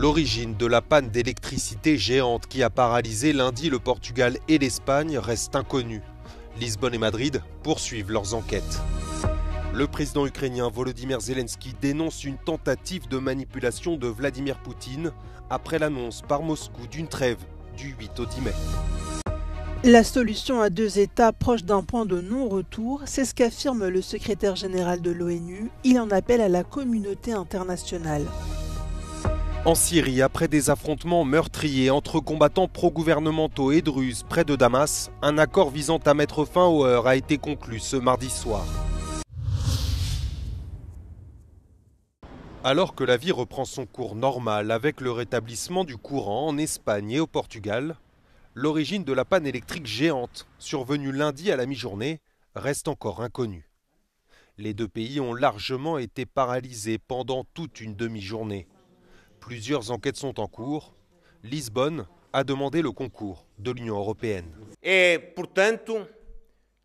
L'origine de la panne d'électricité géante qui a paralysé lundi le Portugal et l'Espagne reste inconnue. Lisbonne et Madrid poursuivent leurs enquêtes. Le président ukrainien Volodymyr Zelensky dénonce une tentative de manipulation de Vladimir Poutine après l'annonce par Moscou d'une trêve du 8 au 10 mai. La solution à deux États proche d'un point de non-retour, c'est ce qu'affirme le secrétaire général de l'ONU. Il en appelle à la communauté internationale. En Syrie, après des affrontements meurtriers entre combattants pro-gouvernementaux et druzes près de Damas, un accord visant à mettre fin aux heurts a été conclu ce mardi soir. Alors que la vie reprend son cours normal avec le rétablissement du courant en Espagne et au Portugal, l'origine de la panne électrique géante, survenue lundi à la mi-journée, reste encore inconnue. Les deux pays ont largement été paralysés pendant toute une demi-journée. Plusieurs enquêtes sont en cours. Lisbonne a demandé le concours de l'Union européenne. É, portanto,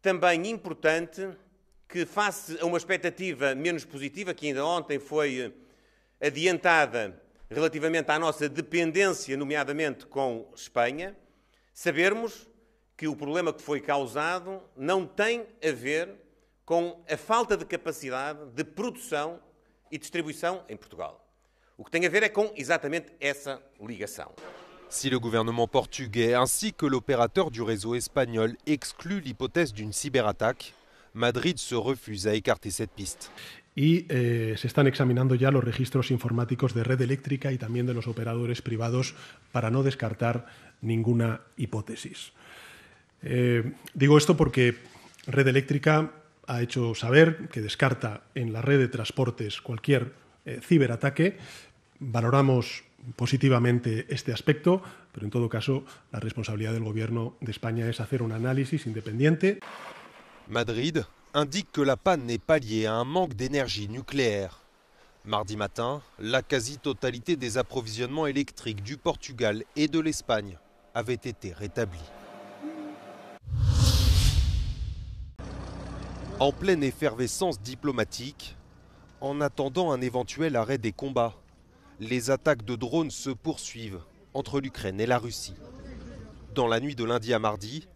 também importante que, face a uma expectativa menos positiva, que ainda ontem foi adiantada relativamente à nossa dependência, nomeadamente com Espanha, sabermos que o problema que foi causado não tem a ver com a falta de capacidade de produção e distribuição em Portugal. O que tem a ver é com exatamente essa ligação. Si le gouvernement portugais ainsi que l'opérateur du réseau espagnol excluent l'hypothèse d'une cyberattaque, Madrid se refuse à écarter cette piste. Y se están examinando ya los registros informáticos de Red Eléctrica y también de los operadores privados para no descartar ninguna hipótesis. Digo esto porque Red Eléctrica ha hecho saber que descarta en la red de transportes cualquier ciberataque. Valoramos positivamente este aspecto, pero en todo caso la responsabilidad del Gobierno de España es hacer un análisis independiente. Madrid indique que la panne n'est pas liée à un manque d'énergie nucléaire. Mardi matin, la quasi-totalité des approvisionnements électriques du Portugal et de l'Espagne avait été rétablie. En pleine effervescence diplomatique, en attendant un éventuel arrêt des combats, les attaques de drones se poursuivent entre l'Ukraine et la Russie. Dans la nuit de lundi à mardi,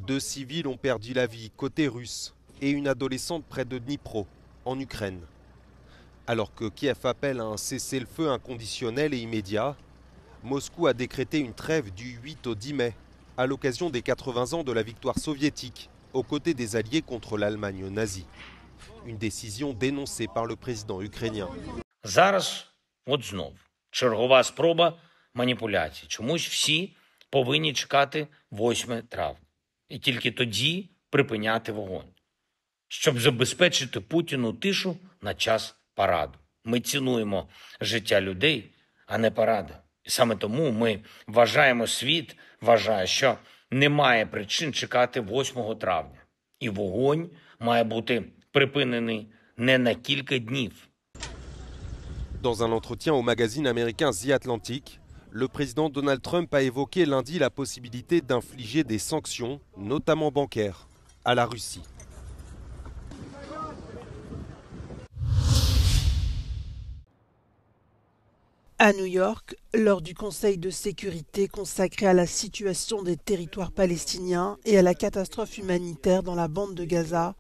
2 civils ont perdu la vie côté russe et une adolescente près de Dnipro, en Ukraine. Alors que Kiev appelle à un cessez-le-feu inconditionnel et immédiat, Moscou a décrété une trêve du 8 au 10 mai, à l'occasion des 80 ans de la victoire soviétique, aux côtés des Alliés contre l'Allemagne nazie. Une décision dénoncée par le président ukrainien. Зараз, от знов, чергова спроба маніпуляцій. Чомусь всі повинні чекати 8 травня. І тільки тоді припиняти вогонь. Щоб забезпечити Путіну тишу на час параду. Ми цінуємо життя людей, а не паради. І саме тому ми вважаємо, світ вважає, що немає причин чекати 8 травня. І вогонь має бути припинений не на кілька днів. Dans un entretien au magazine américain The Atlantic, le président Donald Trump a évoqué lundi la possibilité d'infliger des sanctions, notamment bancaires, à la Russie. À New York, lors du Conseil de sécurité consacré à la situation des territoires palestiniens et à la catastrophe humanitaire dans la bande de Gaza,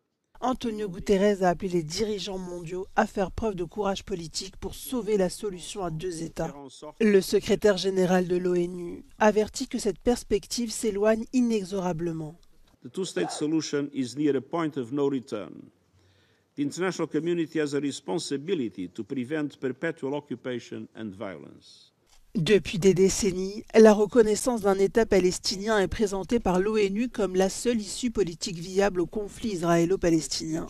Antonio Guterres a appelé les dirigeants mondiaux à faire preuve de courage politique pour sauver la solution à deux États. Le secrétaire général de l'ONU avertit que cette perspective s'éloigne inexorablement. The two-state solution is near a point of no return. The international community has a responsibility to prevent perpetual occupation and violence. Depuis des décennies, la reconnaissance d'un État palestinien est présentée par l'ONU comme la seule issue politique viable au conflit israélo-palestinien.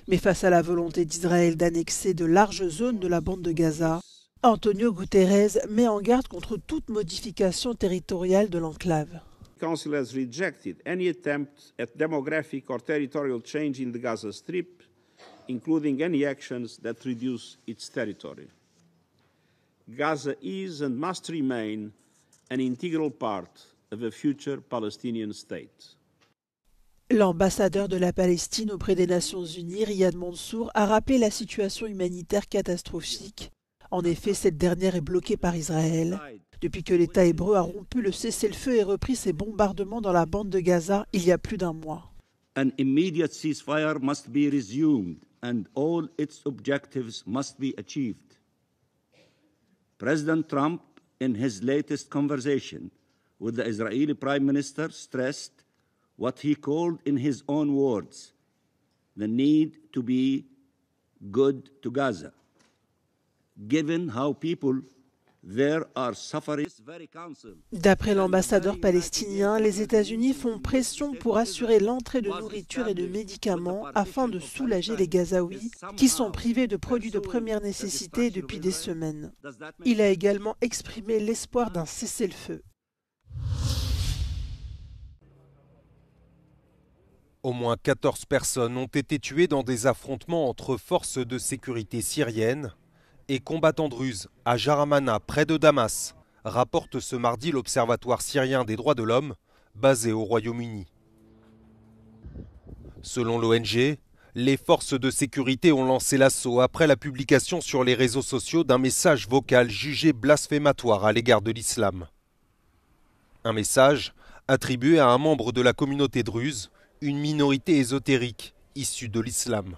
Mais face à la volonté d'Israël d'annexer de larges zones de la bande de Gaza, Antonio Guterres met en garde contre toute modification territoriale de l'enclave. The Council has rejected any attempt at demographic or territorial change in the Gaza Strip, including any actions that reduce its territory. Gaza is and must remain an integral part of a future Palestinian state. L'ambassadeur de la Palestine auprès des Nations Unies, Riyad Mansour, a rappelé la situation humanitaire catastrophique En effet, cette dernière est bloquée par Israël. Depuis que l'État hébreu a rompu le cessez-le-feu et repris ses bombardements dans la bande de Gaza il y a plus d'un mois. An immediate ceasefire must be resumed and all its objectives must be achieved. President Trump, in his latest conversation with the Israeli Prime Minister, stressed what he called, in his own words, the need to be good to Gaza, given how people there are suffering. D'après l'ambassadeur palestinien, les États-Unis font pression pour assurer l'entrée de nourriture et de médicaments afin de soulager les Gazaouis qui sont privés de produits de première nécessité depuis des semaines. Il a également exprimé l'espoir d'un cessez-le-feu. Au moins 14 personnes ont été tuées dans des affrontements entre forces de sécurité syriennes et combattants druzes à Jaramana, près de Damas, rapporte ce mardi l'Observatoire syrien des droits de l'homme, basé au Royaume-Uni. Selon l'ONG, les forces de sécurité ont lancé l'assaut après la publication sur les réseaux sociaux d'un message vocal jugé blasphématoire à l'égard de l'islam. Un message attribué à un membre de la communauté druze, une minorité ésotérique issue de l'islam.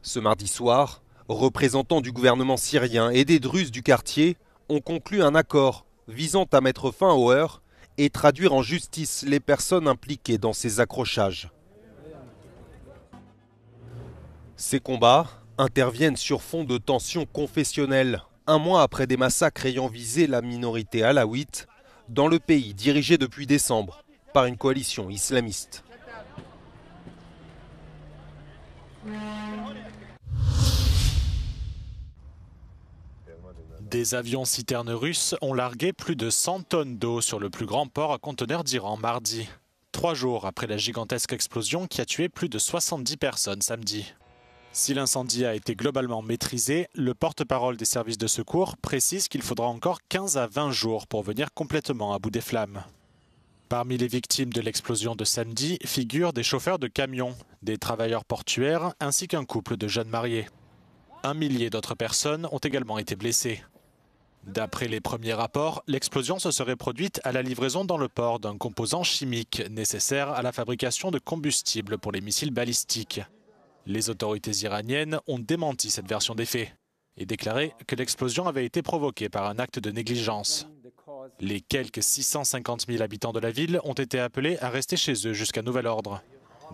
Ce mardi soir, représentants du gouvernement syrien et des Druzes du quartier ont conclu un accord visant à mettre fin aux heurts et traduire en justice les personnes impliquées dans ces accrochages. Ces combats interviennent sur fond de tensions confessionnelles, un mois après des massacres ayant visé la minorité alaouite dans le pays dirigé depuis décembre par une coalition islamiste. Des avions citernes russes ont largué plus de 100 tonnes d'eau sur le plus grand port à conteneurs d'Iran mardi, 3 jours après la gigantesque explosion qui a tué plus de 70 personnes samedi. Si l'incendie a été globalement maîtrisé, le porte-parole des services de secours précise qu'il faudra encore 15 à 20 jours pour venir complètement à bout des flammes. Parmi les victimes de l'explosion de samedi figurent des chauffeurs de camions, des travailleurs portuaires ainsi qu'un couple de jeunes mariés. 1 millier d'autres personnes ont également été blessées. D'après les premiers rapports, l'explosion se serait produite à la livraison dans le port d'un composant chimique nécessaire à la fabrication de combustible pour les missiles balistiques. Les autorités iraniennes ont démenti cette version des faits et déclaré que l'explosion avait été provoquée par un acte de négligence. Les quelques 650 000 habitants de la ville ont été appelés à rester chez eux jusqu'à nouvel ordre,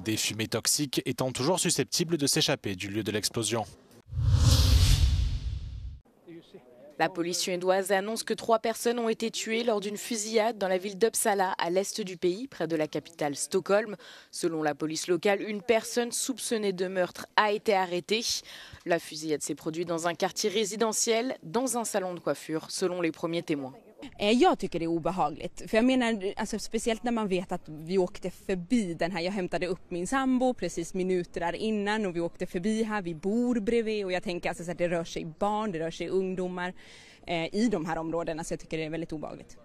des fumées toxiques étant toujours susceptibles de s'échapper du lieu de l'explosion. La police suédoise annonce que 3 personnes ont été tuées lors d'une fusillade dans la ville d'Uppsala, à l'est du pays, près de la capitale Stockholm. Selon la police locale, une personne soupçonnée de meurtre a été arrêtée. La fusillade s'est produite dans un quartier résidentiel, dans un salon de coiffure, selon les premiers témoins. Jag tycker det är obehagligt, för jag menar, alltså, speciellt när man vet att vi åkte förbi den här, jag hämtade upp min sambo precis minuter där innan och vi åkte förbi här, vi bor bredvid och jag tänker alltså, att det rör sig barn, det rör sig ungdomar i de här områdena, så jag tycker det är väldigt obehagligt.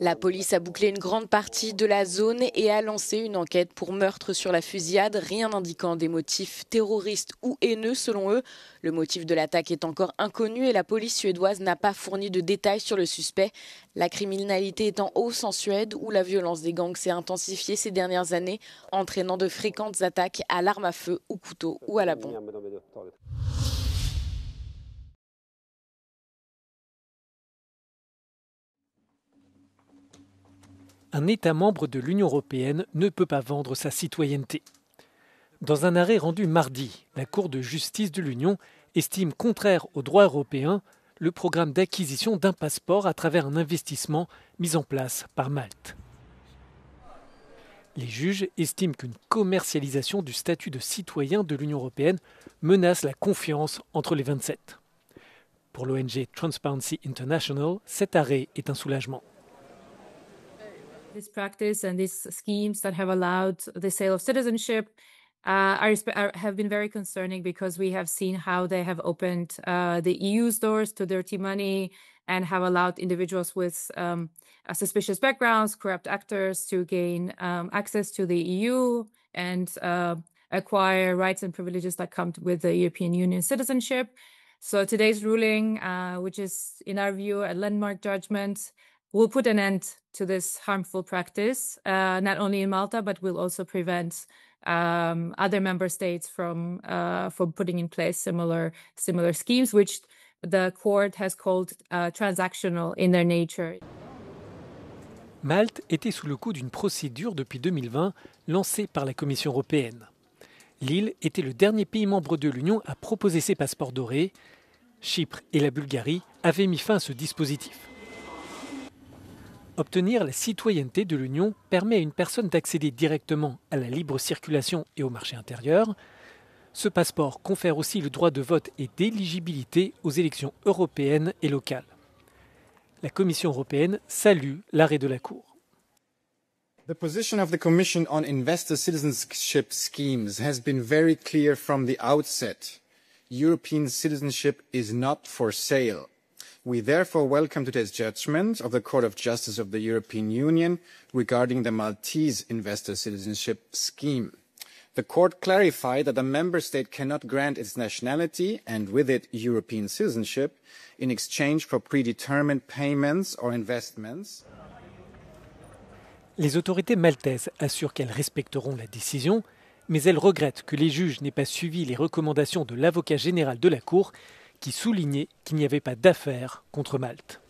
La police a bouclé une grande partie de la zone et a lancé une enquête pour meurtre sur la fusillade, rien n'indiquant des motifs terroristes ou haineux selon eux. Le motif de l'attaque est encore inconnu et la police suédoise n'a pas fourni de détails sur le suspect. La criminalité est en hausse en Suède où la violence des gangs s'est intensifiée ces dernières années, entraînant de fréquentes attaques à l'arme à feu, au couteau ou à la bombe. Un État membre de l'Union européenne ne peut pas vendre sa citoyenneté. Dans un arrêt rendu mardi, la Cour de justice de l'Union estime contraire au droit européen le programme d'acquisition d'un passeport à travers un investissement mis en place par Malte. Les juges estiment qu'une commercialisation du statut de citoyen de l'Union européenne menace la confiance entre les 27. Pour l'ONG Transparency International, cet arrêt est un soulagement. This practice and these schemes that have allowed the sale of citizenship have been very concerning because we have seen how they have opened the EU's doors to dirty money and have allowed individuals with suspicious backgrounds, corrupt actors to gain access to the EU and acquire rights and privileges that come with the European Union citizenship. So today's ruling, which is, in our view, a landmark judgment, will put an end to this harmful practice, not only in Malta, but will also prevent other member states from putting in place similar schemes, which the court has called transactional in their nature. Malte était sous le coup d'une procédure depuis 2020 lancée par la Commission européenne. L'île était le dernier pays membre de l'Union à proposer ces passeports dorés. Chypre et la Bulgarie avaient mis fin à ce dispositif. Obtenir la citoyenneté de l'Union permet à une personne d'accéder directement à la libre circulation et au marché intérieur. Ce passeport confère aussi le droit de vote et d'éligibilité aux élections européennes et locales. La Commission européenne salue l'arrêt de la Cour. The position of the Commission on investor citizenship schemes has been very clear from the outset. European citizenship is not for sale. We therefore welcome today's judgment of the Court of Justice of the European Union regarding the Maltese investor citizenship scheme. The court clarified that a member state cannot grant its nationality, and with it European citizenship, in exchange for predetermined payments or investments. Les autorités maltaises assurent qu'elles respecteront la décision, mais elles regrettent que les juges n'aient pas suivi les recommandations de l'avocat général de la Cour qui soulignait qu'il n'y avait pas d'affaire contre Malte.